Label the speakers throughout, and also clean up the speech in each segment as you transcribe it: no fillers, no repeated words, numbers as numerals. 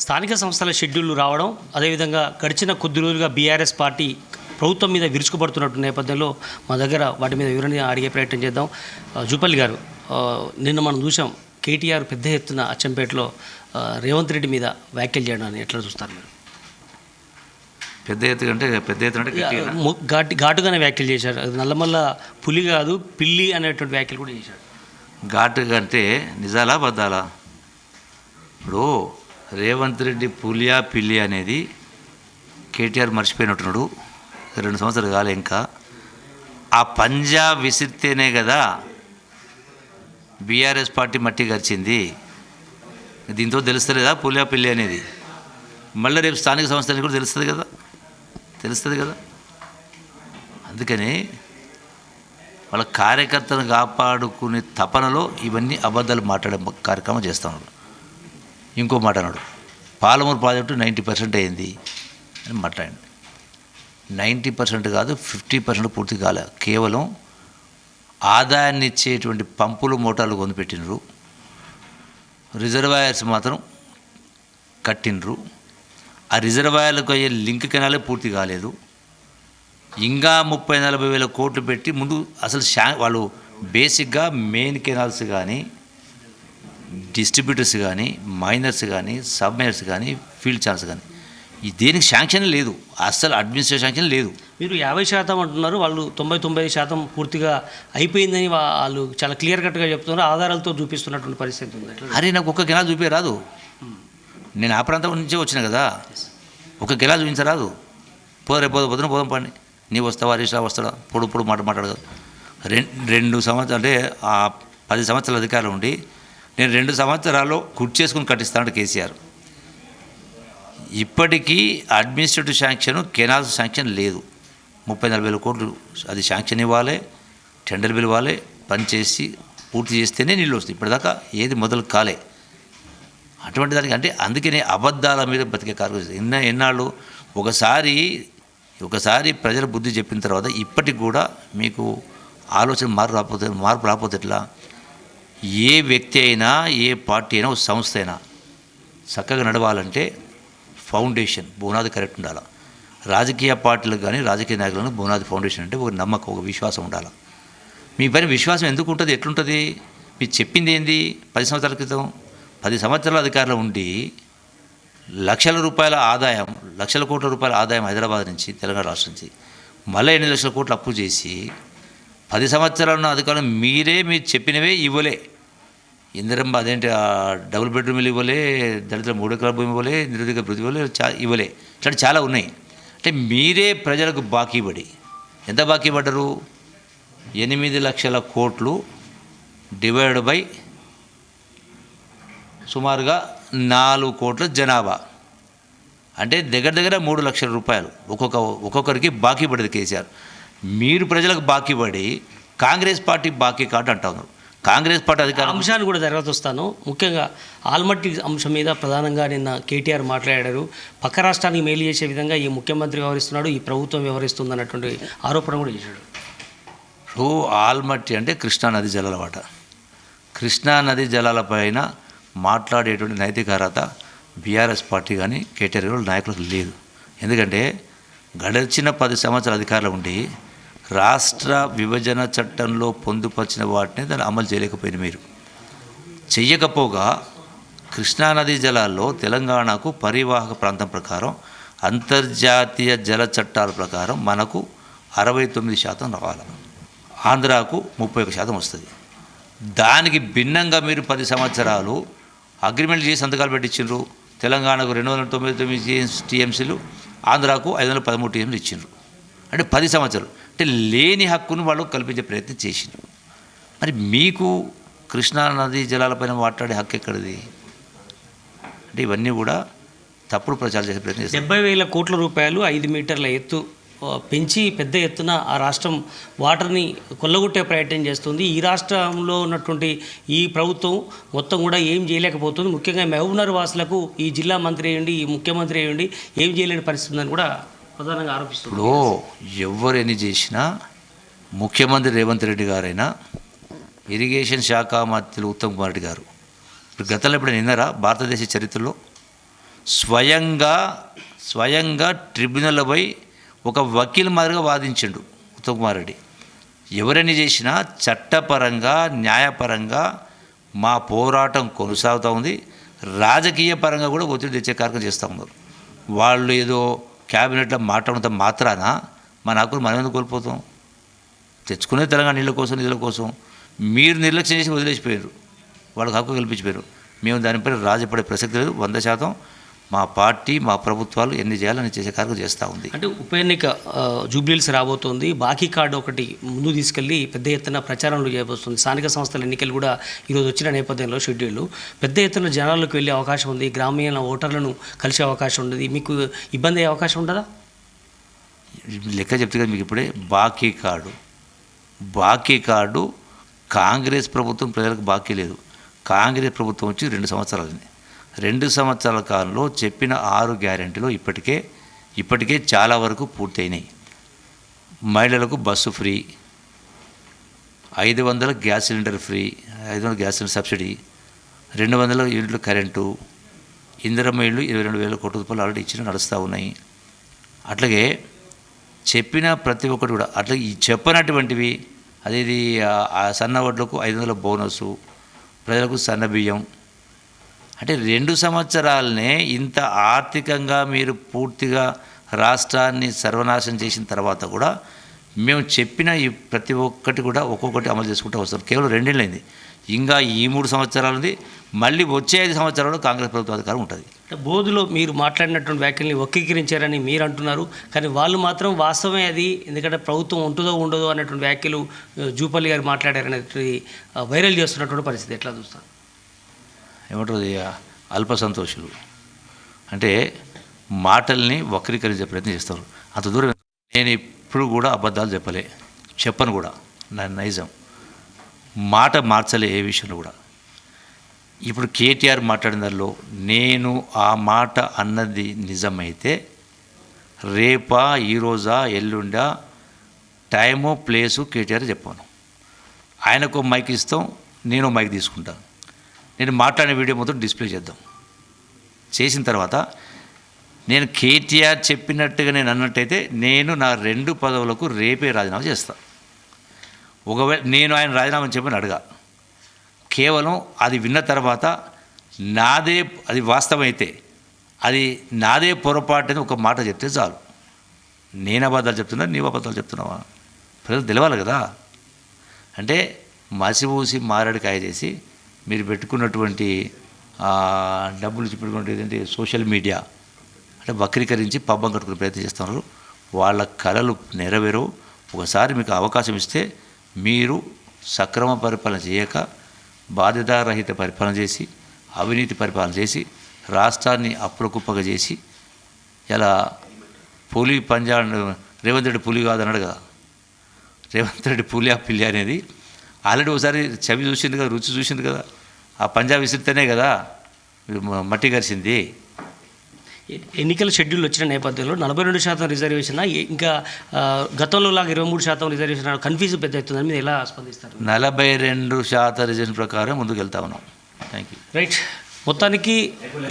Speaker 1: స్థానిక సంస్థల షెడ్యూళ్లు రావడం, అదేవిధంగా గడిచిన కొద్ది రోజులుగా బీఆర్ఎస్ పార్టీ ప్రభుత్వం మీద విరుచుకుపడుతున్నట్టు నేపథ్యంలో మా దగ్గర వాటి మీద వివరణ అడిగే ప్రయత్నం చేద్దాం. జూపల్లి గారు, నిన్న మనం చూసాం కేటీఆర్ పెద్ద ఎత్తున అచ్చంపేటలో రేవంత్ రెడ్డి మీద వ్యాఖ్యలు చేయడాన్ని ఎట్లా చూస్తారు మీరు?
Speaker 2: పెద్ద ఎత్తున
Speaker 1: ఘాటుగానే వ్యాఖ్యలు చేశారు. అది నల్లమల్ల పులి కాదు పిల్లి అనేటువంటి వ్యాఖ్యలు కూడా చేశారు.
Speaker 2: ఘాటుగా అంటే నిజాలా బద్దాలా? ఇప్పుడు రేవంత్ రెడ్డి పులియా పిల్లి అనేది కేటీఆర్ మర్చిపోయినట్టున్నాడు. 2 సంవత్సరాలు కాలే ఇంకా. ఆ పంజా విసిరితేనే కదా బీఆర్ఎస్ పార్టీ మట్టి గరిచింది. దీంతో తెలుస్తలేదా పులియా పిల్లి అనేది? మళ్ళీ రేపు స్థానిక సంస్థలని కూడా తెలుస్తుంది కదా. అందుకని వాళ్ళ కార్యకర్తను కాపాడుకునే తపనలో ఇవన్నీ అబద్ధాలు మాట్లాడే కార్యక్రమం చేస్తున్నారు. ఇంకో మాట అన్నాడు, పాలమూరు ప్రాజెక్టు 90% అయింది అని మాట్లాడండి. 90% కాదు, 50% పూర్తి కాలే. కేవలం ఆదాయాన్ని ఇచ్చేటువంటి పంపులు మోటార్లు కొనిపెట్టినరు, రిజర్వాయర్స్ మాత్రం కట్టినరు. ఆ రిజర్వాయర్లకు అయ్యే లింక్ కెనాలే పూర్తి కాలేదు. ఇంకా 30-40 వేల కోట్లు పెట్టి ముందు అసలు వాళ్ళు బేసిక్గా మెయిన్ కెనాల్స్ కానీ, డిస్ట్రిబ్యూటర్స్ కానీ, మైనర్స్ కానీ, సబ్ మైనర్స్ కానీ, ఫీల్డ్ ఛానల్స్ కానీ దేనికి శాంక్షన్ లేదు. అసలు అడ్మినిస్ట్రేషన్ శాంక్షన్ లేదు.
Speaker 1: మీరు 50% అంటున్నారు, వాళ్ళు 90-95% పూర్తిగా అయిపోయిందని వాళ్ళు చాలా క్లియర్ కట్గా చెప్తున్నారు. ఆధారాలతో చూపిస్తున్నటువంటి పరిస్థితి ఉంది.
Speaker 2: అరే నాకు ఒక్క కెనాల్ చూపించరాదు? నేను ఆ ప్రాంతం నుంచే వచ్చిన కదా. ఒక కెనాల్ చూపించరాదు? పొద్దున పోదాం పండి. నీవు వస్తావా, హరీష్ రావు వస్తాడా? పొడు మాట్లాడదు. 2 సంవత్సరాలు అంటే ఆ 10 సంవత్సరాల అధికారం ఉండి నేను 2 సంవత్సరాల్లో కుర్చేసుకుని కట్టిస్తానంటే కేసీఆర్. ఇప్పటికీ అడ్మినిస్ట్రేటివ్ శాంక్షన్, కెనాల్స్ శాంక్షన్ లేదు. 30-40 వేల కోట్లు అది శాంక్షన్ ఇవ్వాలి, టెండర్ పిలవాలి, పని చేసి పూర్తి చేస్తేనే నీళ్ళు వస్తాయి. ఇప్పటిదాకా ఏది మొదలు కాలే. అటువంటి దానికి అంటే అందుకనే అబద్ధాల మీద బతికే కార్యక్రమం ఎన్నాళ్ళు. ఒకసారి ప్రజల బుద్ధి చెప్పిన తర్వాత ఇప్పటికి కూడా మీకు ఆలోచన మార్పు రాకపోతే ఎట్లా? ఏ వ్యక్తి అయినా, ఏ పార్టీ అయినా, ఒక సంస్థ అయినా చక్కగా నడవాలంటే ఫౌండేషన్, బునాది కరెక్ట్ ఉండాలి. రాజకీయ పార్టీలకు కానీ, రాజకీయ నాయకులకు బునాది ఫౌండేషన్ అంటే ఒక నమ్మకం, ఒక విశ్వాసం ఉండాలి. మీ పైన విశ్వాసం ఎందుకు ఉంటుంది, ఎట్లుంటుంది? మీరు చెప్పింది ఏంది? 10 సంవత్సరాల క్రితం 10 సంవత్సరాల అధికారంలో ఉండి లక్షల కోట్ల రూపాయల ఆదాయం హైదరాబాద్ నుంచి, తెలంగాణ రాష్ట్రం నుంచి మళ్ళీ 8 లక్షల కోట్లు అప్పు చేసి 10 సంవత్సరాల అధికారం మీరు చెప్పినవే ఇవ్వలే. ఇందిరమ్మ అదేంటి డబుల్ బెడ్రూమ్లు ఇవ్వలే, దళితుల 3 ఎకరాల భూమి ఇవ్వలే, నిరుద్యోగ భృతి ఇవ్వలే. ఇట్లాంటి చాలా ఉన్నాయి. అంటే మీరే ప్రజలకు బాకీ పడి ఎంత బాకీ పడ్డరు? 8 లక్షల కోట్లు డివైడ్ బై సుమారుగా 4 కోట్ల జనాభా అంటే దగ్గర 3 లక్షల రూపాయలు ఒక్కొక్కరికి బాకీ పడేది కేసీఆర్. మీరు ప్రజలకు బాకీ పడి కాంగ్రెస్ పార్టీ బాకీ కార్డు అంటున్నారు. కాంగ్రెస్ పార్టీ అధికార
Speaker 1: అంశాన్ని కూడా తర్వాత వస్తాను. ముఖ్యంగా ఆల్మట్టి అంశం మీద ప్రధానంగా నిన్న కేటీఆర్ మాట్లాడారు. పక్క రాష్ట్రానికి మేలు చేసే విధంగా ఈ ముఖ్యమంత్రి వ్యవహరిస్తున్నాడు, ఈ ప్రభుత్వం వ్యవహరిస్తుంది అన్నటువంటి ఆరోపణ కూడా చేశాడు.
Speaker 2: ఆల్మట్టి అంటే కృష్ణానది జలాల వాట. కృష్ణానది జలాలపైన మాట్లాడేటువంటి నైతిక అర్హత బీఆర్ఎస్ పార్టీ కానీ, కేటీఆర్ గారు నాయకులకు లేదు. ఎందుకంటే గడిచిన 10 సంవత్సరాల అధికారులు ఉండి రాష్ట్ర విభజన చట్టంలో పొందుపరిచిన వాటిని దాన్ని అమలు చేయలేకపోయింది. మీరు చెయ్యకపోగా కృష్ణానదీ జలాల్లో తెలంగాణకు పరివాహక ప్రాంతం ప్రకారం అంతర్జాతీయ జల చట్టాల ప్రకారం మనకు 69% రావాలి, ఆంధ్రాకు 31% వస్తుంది. దానికి భిన్నంగా మీరు 10 సంవత్సరాలు అగ్రిమెంట్ చేసి సంతకాలు పెట్టించారు. తెలంగాణకు 299 టీఎంసీలు, ఆంధ్రాకు 513 టీఎంసీలు ఇచ్చిండ్రు. అంటే 10 సంవత్సరాలు అంటే లేని హక్కును వాళ్ళు కల్పించే ప్రయత్నం చేసిండ్రు. మరి మీకు కృష్ణానదీ జలాలపైన మాట్లాడే హక్కు ఎక్కడిది? అంటే ఇవన్నీ కూడా తప్పుడు ప్రచారం చేసే ప్రయత్నం చేస్తారు.
Speaker 1: 70,000 కోట్ల రూపాయలు 5 మీటర్ల ఎత్తు పెంచి పెద్ద ఎత్తున ఆ రాష్ట్రం వాటర్ని కొల్లగొట్టే ప్రయత్నం చేస్తుంది. ఈ రాష్ట్రంలో ఉన్నటువంటి ఈ ప్రభుత్వం మొత్తం కూడా ఏం చేయలేకపోతుంది. ముఖ్యంగా మహబూబ్నగర్ వాసులకు ఈ జిల్లా మంత్రి అయ్యండి, ఈ ముఖ్యమంత్రి అయ్యండి ఏం చేయలేని పరిస్థితి ఉందని కూడా ప్రధానంగా ఆరోపిస్తుంది.
Speaker 2: ఇప్పుడు ఎవరు ఎన్ని చేసినా ముఖ్యమంత్రి రేవంత్ రెడ్డి గారైనా, ఇరిగేషన్ శాఖ మంత్రులు ఉత్తమ్ కుమార్ రెడ్డి గారు ఇప్పుడు గతంలో ఎప్పుడైనా విన్నారా భారతదేశ చరిత్రలో స్వయంగా ట్రిబ్యునల్లో పోయి ఒక వకీల్ మాదిరిగా వాదించిండు ఉత్తమ్ కుమార్ రెడ్డి. ఎవరని చేసినా చట్టపరంగా న్యాయపరంగా మా పోరాటం కొనసాగుతూ ఉంది. రాజకీయ పరంగా కూడా ఒత్తిడి తెచ్చే కార్యక్రమం చేస్తూ ఉన్నారు. వాళ్ళు ఏదో క్యాబినెట్లో మాట్లాడినంత మాత్రాన మన హక్కులు మనం ఎందుకు కోల్పోతాం? తెచ్చుకునే తెలంగాణ నీళ్ళ కోసం నిధుల కోసం మీరు నిర్లక్ష్యం చేసి వదిలేసిపోయారు. వాళ్ళకి హక్కు కల్పించిపోయారు. మేము దానిపై రాజపడే ప్రసక్తి లేదు. 100% మా పార్టీ మా ప్రభుత్వాలు ఎన్ని చేయాలని చేసే కార్యక్రమం చేస్తూ ఉంది.
Speaker 1: అంటే ఉప ఎన్నిక జూబ్లీహిల్స్ రాబోతోంది. బాకీ కార్డు ఒకటి ముందు తీసుకెళ్లి పెద్ద ఎత్తున ప్రచారంలో చేయబోతుంది. స్థానిక సంస్థల ఎన్నికలు కూడా ఈరోజు వచ్చిన నేపథ్యంలో షెడ్యూల్ పెద్ద ఎత్తున జనాలకు వెళ్ళే అవకాశం ఉంది. గ్రామీణ ఓటర్లను కలిసే అవకాశం ఉంది. మీకు ఇబ్బంది అయ్యే అవకాశం ఉంటుందా?
Speaker 2: లెక్క చెప్తే కదా మీకు ఇప్పుడే బాకీ కార్డు కాంగ్రెస్ ప్రభుత్వం ప్రజలకు బాకీ లేదు. కాంగ్రెస్ ప్రభుత్వం వచ్చి 2 సంవత్సరాలని 2 సంవత్సరాల కాలంలో చెప్పిన 6 గ్యారెంటీలు ఇప్పటికే చాలా వరకు పూర్తయినాయి. మహిళలకు bus free, 500 gas cylinder free, 500 gas cylinder subsidy, 200 యూనిట్లు కరెంటు, ఇందిరమ్మ ఇళ్ళు 22,000 కోట్ల రూపాయలు ఆల్రెడీ ఇచ్చిన నడుస్తూ ఉన్నాయి. అట్లాగే చెప్పిన ప్రతి ఒక్కటి కూడా అట్లా చెప్పనటువంటివి అదేది సన్న వడ్లకు 500 బోనసు, ప్రజలకు సన్న బియ్యం. అంటే 2 సంవత్సరాలనే ఇంత ఆర్థికంగా మీరు పూర్తిగా రాష్ట్రాన్ని సర్వనాశనం చేసిన తర్వాత కూడా మేము చెప్పిన ఈ ప్రతి ఒక్కటి కూడా ఒక్కొక్కటి అమలు చేసుకుంటూ వస్తాం. కేవలం 2 ఏళ్ళైంది. ఇంకా ఈ 3 సంవత్సరాలది మళ్ళీ వచ్చే 5 సంవత్సరాలు కాంగ్రెస్ ప్రభుత్వ అధికారం ఉంటుంది.
Speaker 1: బోధులో మీరు మాట్లాడినటువంటి వ్యాఖ్యల్ని వక్రీకరించారని మీరు అంటున్నారు. కానీ వాళ్ళు మాత్రం వాస్తవమే అది. ఎందుకంటే ప్రభుత్వం ఉంటుందో ఉండదో అనేటువంటి వ్యాఖ్యలు జూపల్లి గారు మాట్లాడారనేటువంటి వైరల్ చేస్తున్నటువంటి పరిస్థితి ఎట్లా చూస్తారు?
Speaker 2: ఏమంటుంది అల్ప సంతోషులు అంటే మాటల్ని వక్రీకరించే ప్రయత్నం చేస్తారు. అంత దూరం నేను ఇప్పుడు కూడా అబద్ధాలు చెప్పను కూడా. నా నైజం మాట మార్చలే ఏ విషయంలో కూడా. ఇప్పుడు కేటీఆర్ మాట్లాడిన దానిలో నేను ఆ మాట అన్నది నిజమైతే రేపా ఈరోజా ఎల్లుండా టైము ప్లేసు కేటీఆర్ చెప్పాను. ఆయనకు మైక్ ఇస్తాం, నేను మైక్ తీసుకుంటాను. నేను మాట్లాడిన వీడియో మొత్తం డిస్ప్లే చేసిన తర్వాత నేను కేటీఆర్ చెప్పినట్టుగా నేను అన్నట్టయితే నేను నా 2 పదవులకు రేపే రాజీనామా చేస్తాను. ఒకవేళ నేను ఆయన రాజీనామా చెప్పని అడగా, కేవలం అది విన్న తర్వాత నాదే అది వాస్తవమైతే అది నాదే పొరపాటు అని ఒక మాట చెప్తే చాలు. నేను అబద్ధాలు చెప్తున్నా, నీవు అబద్ధాలు చెప్తున్నావా? ప్రజలు తెలవాలి కదా. అంటే మసిపూసి మారడికాయ చేసి మీరు పెట్టుకున్నటువంటి డబ్బులు పెట్టుకున్నటువంటి ఏంటంటే సోషల్ మీడియా అంటే వక్రీకరించి పబ్బం కట్టుకునే ప్రయత్నం చేస్తున్నారు. వాళ్ళ కళలు నెరవేరవు. ఒకసారి మీకు అవకాశం ఇస్తే మీరు సక్రమ పరిపాలన చేయక బాధ్యతారహిత పరిపాలన చేసి అవినీతి పరిపాలన చేసి రాష్ట్రాన్ని అప్పుల కుప్పగా చేసి ఇలా పులి పంజా రేవంత్ రెడ్డి పులి కాదన్నాడు కదా. రేవంత్ రెడ్డి పులి ఆ పిల్లి అనేది ఆల్రెడీ ఒకసారి చవి చూసింది కదా, రుచి చూసింది కదా. ఆ పంజా విసిరితేనే కదా మట్టి కరిసింది.
Speaker 1: ఎన్నికల షెడ్యూల్ వచ్చిన నేపథ్యంలో 42% రిజర్వేషన్ ఇంకా గతంలో లాగా 23% రిజర్వేషన్ కన్ఫ్యూజ్ పెద్ద అవుతుందని మీరు ఎలా స్పందిస్తారు?
Speaker 2: 42% రిజర్వేషన్ ప్రకారం ముందుకు వెళ్తా ఉన్నాం. Thank you.
Speaker 1: రైట్. మొత్తానికి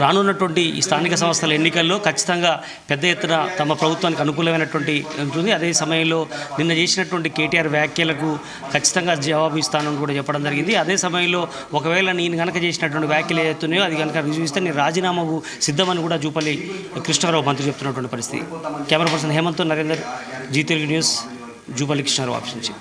Speaker 1: రానున్నటువంటి ఈ స్థానిక సంస్థల ఎన్నికల్లో ఖచ్చితంగా పెద్ద ఎత్తున తమ ప్రభుత్వానికి అనుకూలమైనటువంటి ఉంటుంది. అదే సమయంలో నిన్న చేసినటువంటి కేటీఆర్ వ్యాఖ్యలకు ఖచ్చితంగా జవాబు ఇస్తానని కూడా చెప్పడం జరిగింది. అదే సమయంలో ఒకవేళ నేను కనుక చేసినటువంటి వ్యాఖ్యలు ఏవైతున్నాయో అది కనుక రుజువు ఇస్తే నేను రాజీనామాకు సిద్ధమని కూడా జూపల్లి కృష్ణారావు మంత్రి చెప్తున్నటువంటి పరిస్థితి. Camera person Hemanth Narender, Zee Telugu news, Jupally Krishna Rao office నుంచి.